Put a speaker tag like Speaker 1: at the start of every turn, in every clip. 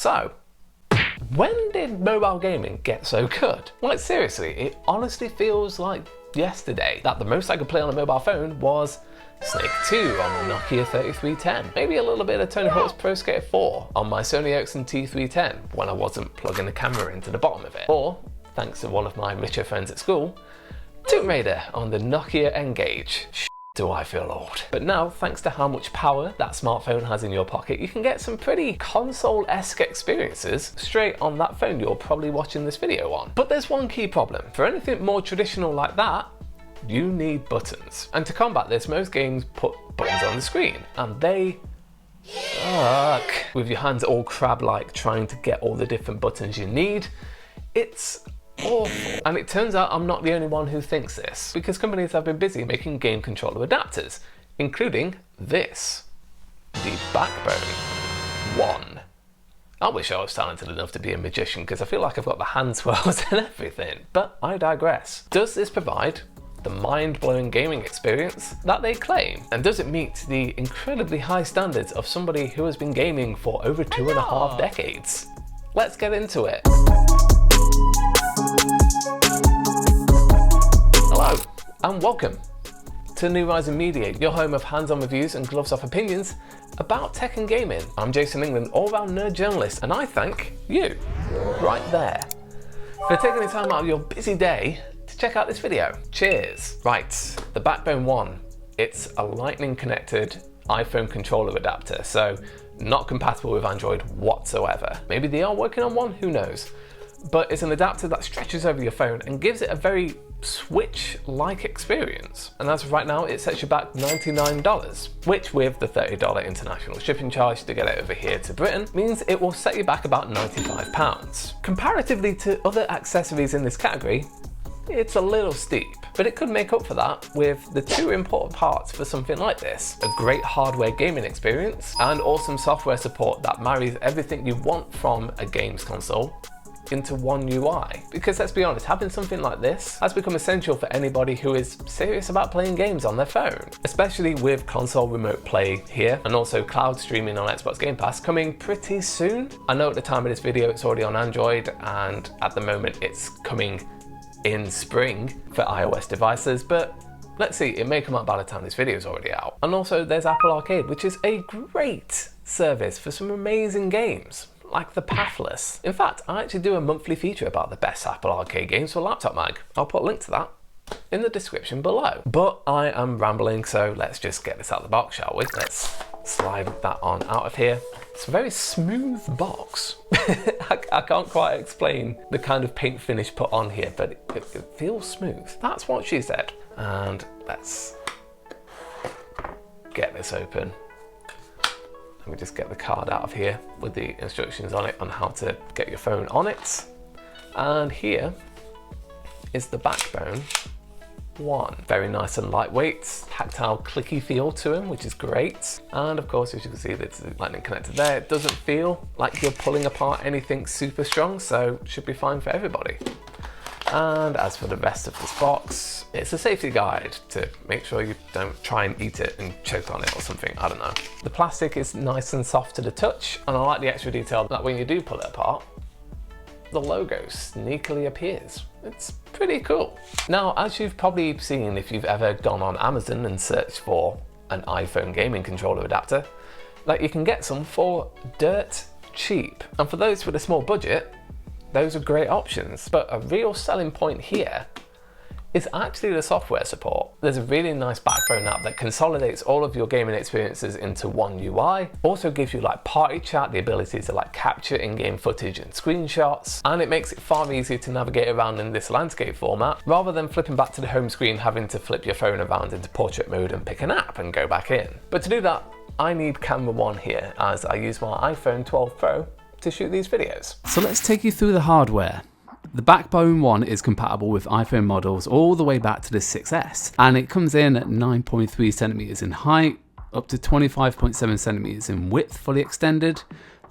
Speaker 1: So, when did mobile gaming get so good? Like seriously, it honestly feels like yesterday that the most I could play on a mobile phone was Snake 2 on the Nokia 3310. Maybe a little bit of Tony Hawk's Pro Skater 4 on my Sony Ericsson T310 when I wasn't plugging the camera into the bottom of it. Or, thanks to one of my richer friends at school, Tomb Raider on the Nokia N-Gage. Do I feel old? But now, thanks to how much power that smartphone has in your pocket, you can get some pretty console-esque experiences straight on that phone you're probably watching this video on. But there's one key problem. For anything more traditional like that, you need buttons. And to combat this, most games put buttons on the screen, and they suck. With your hands all crab-like trying to get all the different buttons you need, it's awful. And it turns out I'm not the only one who thinks this, because companies have been busy making game controller adapters, including this, the Backbone 1. I wish I was talented enough to be a magician, because I feel like I've got the hand swirls and everything, but I digress. Does this provide the mind-blowing gaming experience that they claim? And does it meet the incredibly high standards of somebody who has been gaming for over 2.5 decades? Let's get into it. Hello, and welcome to New Rising Media, your home of hands-on reviews and gloves-off opinions about tech and gaming. I'm Jason England, all-round nerd journalist, and I thank you, right there, for taking the time out of your busy day to check out this video. Cheers. Right, the Backbone 1, it's a lightning-connected iPhone controller adapter, so not compatible with Android whatsoever. Maybe they are working on one, who knows? But it's an adapter that stretches over your phone and gives it a very Switch-like experience. And as of right now, it sets you back $99, which with the $30 international shipping charge to get it over here to Britain, means it will set you back about £95. Comparatively to other accessories in this category, it's a little steep, but it could make up for that with the two important parts for something like this: a great hardware gaming experience and awesome software support that marries everything you want from a games console into one UI. Because let's be honest, having something like this has become essential for anybody who is serious about playing games on their phone, especially with console remote play here and also cloud streaming on Xbox Game Pass coming pretty soon. I know at the time of this video it's already on Android, and at the moment it's coming in spring for iOS devices, but let's see, it may come out by the time this video is already out. And also there's Apple Arcade, which is a great service for some amazing games, like the Pathless. In fact, I actually do a monthly feature about the best Apple Arcade games for Laptop Mag. I'll put a link to that in the description below. But I am rambling, so let's just get this out of the box, shall we? Let's slide that on out of here. It's a very smooth box. I can't quite explain the kind of paint finish put on here, but it feels smooth. That's what she said. And let's get this open. Let me just get the card out of here with the instructions on it on how to get your phone on it. And here is the Backbone 1. Very nice and lightweight, tactile clicky feel to him, which is great. And of course, as you can see, there's a lightning connector there. It doesn't feel like you're pulling apart anything super strong, so it should be fine for everybody. And as for the rest of this box, it's a safety guide to make sure you don't try and eat it and choke on it or something, I don't know. The plastic is nice and soft to the touch, and I like the extra detail that when you do pull it apart, the logo sneakily appears. It's pretty cool. Now, as you've probably seen if you've ever gone on Amazon and searched for an iPhone gaming controller adapter, like you can get some for dirt cheap. And for those with a small budget, those are great options. But a real selling point here is actually the software support. There's a really nice Backbone app that consolidates all of your gaming experiences into one UI. Also gives you like party chat, the ability to like capture in-game footage and screenshots, and it makes it far easier to navigate around in this landscape format rather than flipping back to the home screen, having to flip your phone around into portrait mode and pick an app and go back in. But to do that, I need camera 1 here, as I use my iPhone 12 Pro to shoot these videos.
Speaker 2: So let's take you through the hardware. The Backbone 1 is compatible with iPhone models all the way back to the 6S, and it comes in at 9.3 centimeters in height, up to 25.7 centimeters in width fully extended,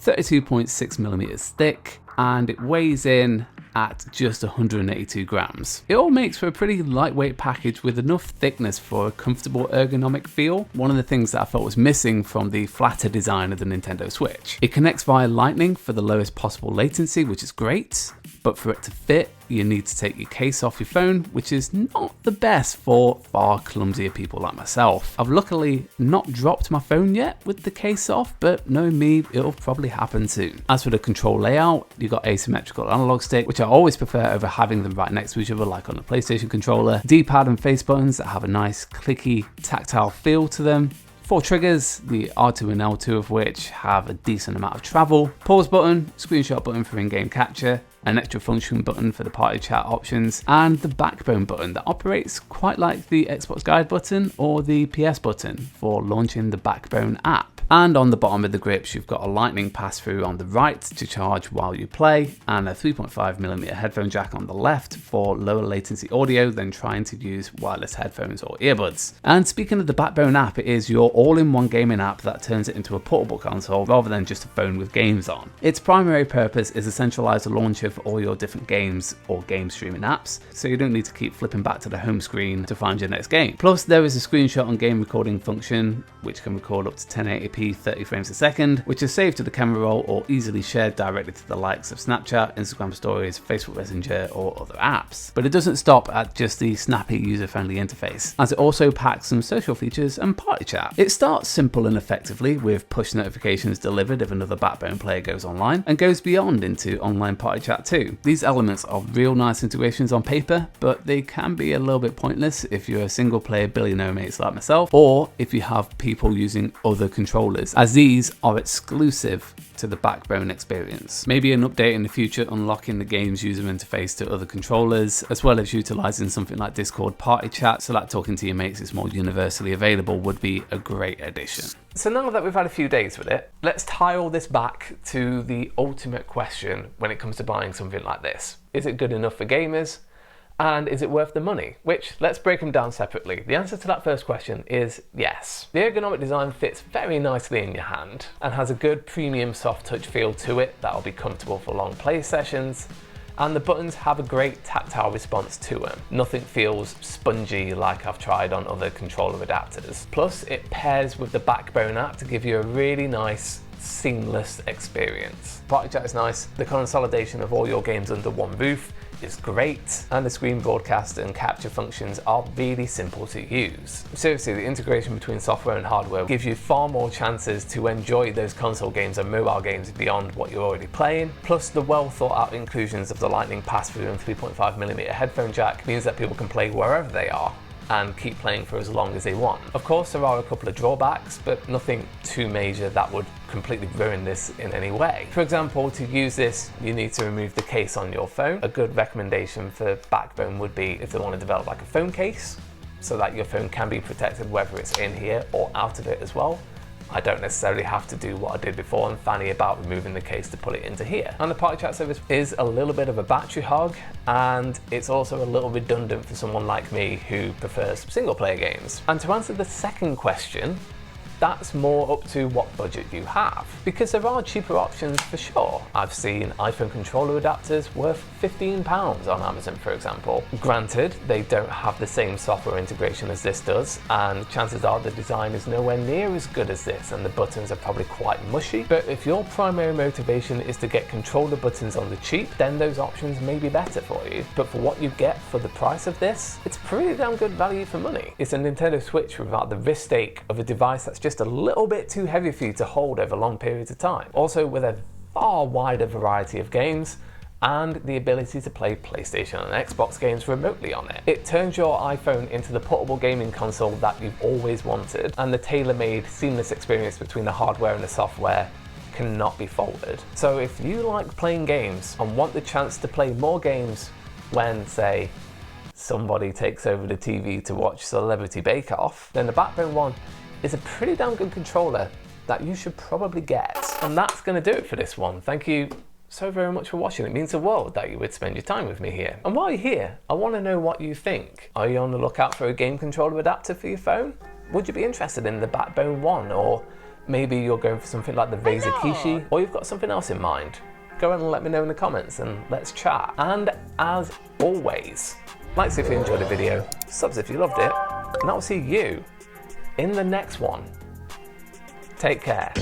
Speaker 2: 32.6 millimeters thick, and it weighs in at just 182 grams. It all makes for a pretty lightweight package with enough thickness for a comfortable ergonomic feel, one of the things that I felt was missing from the flatter design of the Nintendo Switch. It connects via Lightning for the lowest possible latency, which is great, but for it to fit, you need to take your case off your phone, which is not the best for far clumsier people like myself. I've luckily not dropped my phone yet with the case off, but knowing me, it'll probably happen soon. As for the control layout, you've got asymmetrical analog stick, which I always prefer over having them right next to each other like on a PlayStation controller. D-pad and face buttons that have a nice clicky tactile feel to them. 4 triggers, the R2 and L2 of which have a decent amount of travel. Pause button, screenshot button for in-game capture, an extra function button for the party chat options, and the backbone button that operates quite like the Xbox Guide button or the PS button for launching the Backbone app. And on the bottom of the grips, you've got a lightning pass-through on the right to charge while you play, and a 3.5mm headphone jack on the left for lower latency audio than trying to use wireless headphones or earbuds. And speaking of the Backbone app, it is your all-in-one gaming app that turns it into a portable console rather than just a phone with games on. Its primary purpose is a centralized launcher for all your different games or game streaming apps, so you don't need to keep flipping back to the home screen to find your next game. Plus, there is a screenshot and game recording function, which can record up to 1080p 30 frames a second, which is saved to the camera roll or easily shared directly to the likes of Snapchat, Instagram Stories, Facebook Messenger or other apps. But it doesn't stop at just the snappy user-friendly interface, as it also packs some social features and party chat. It starts simple and effectively with push notifications delivered if another Backbone player goes online, and goes beyond into online party chat too. These elements are real nice integrations on paper, but they can be a little bit pointless if you're a single player billionaire mates like myself, or if you have people using other controllers, as these are exclusive to the Backbone experience. Maybe an update in the future unlocking the game's user interface to other controllers, as well as utilizing something like Discord party chat so that talking to your mates is more universally available, would be a great addition.
Speaker 1: So now that we've had a few days with it, let's tie all this back to the ultimate question when it comes to buying something like this. Is it good enough for gamers? And is it worth the money? Which, let's break them down separately. The answer to that first question is yes. The ergonomic design fits very nicely in your hand and has a good premium soft touch feel to it that'll be comfortable for long play sessions. And the buttons have a great tactile response to them. Nothing feels spongy like I've tried on other controller adapters. Plus, it pairs with the Backbone app to give you a really nice, seamless experience. Party chat is nice. The consolidation of all your games under one roof is great, and the screen broadcast and capture functions are really simple to use. Seriously, the integration between software and hardware gives you far more chances to enjoy those console games and mobile games beyond what you're already playing. Plus, the well thought out inclusions of the Lightning pass-through and 3.5mm headphone jack means that people can play wherever they are and keep playing for as long as they want. Of course, there are a couple of drawbacks, but nothing too major that would completely ruin this in any way. For example, to use this, you need to remove the case on your phone. A good recommendation for Backbone would be if they want to develop like a phone case, so that your phone can be protected whether it's in here or out of it as well. I don't necessarily have to do what I did before and fanny about removing the case to put it into here. And the party chat service is a little bit of a battery hog, and it's also a little redundant for someone like me who prefers single player games. And to answer the second question, that's more up to what budget you have, because there are cheaper options for sure. I've seen iPhone controller adapters worth £15 on Amazon, for example. Granted, they don't have the same software integration as this does, and chances are the design is nowhere near as good as this, and the buttons are probably quite mushy. But if your primary motivation is to get controller buttons on the cheap, then those options may be better for you. But for what you get for the price of this, it's pretty damn good value for money. It's a Nintendo Switch without the risk stake of a device that's just a little bit too heavy for you to hold over long periods of time. Also with a far wider variety of games and the ability to play PlayStation and Xbox games remotely on it. It turns your iPhone into the portable gaming console that you've always wanted, and the tailor-made seamless experience between the hardware and the software cannot be faulted. So if you like playing games and want the chance to play more games when, say, somebody takes over the TV to watch Celebrity Bake Off, then the Backbone One is a pretty damn good controller that you should probably get. And that's going to do it for this one. Thank you so very much for watching. It means the world that you would spend your time with me here. And while you're here, I want to know what you think. Are you on the lookout for a game controller adapter for your phone? Would you be interested in the Backbone One? Or maybe you're going for something like the Razer Kishi? Or you've got something else in mind? go ahead and let me know in the comments and let's chat. And as always, likes if you enjoyed the video, subs if you loved it, and I'll see you in the next one. Take care.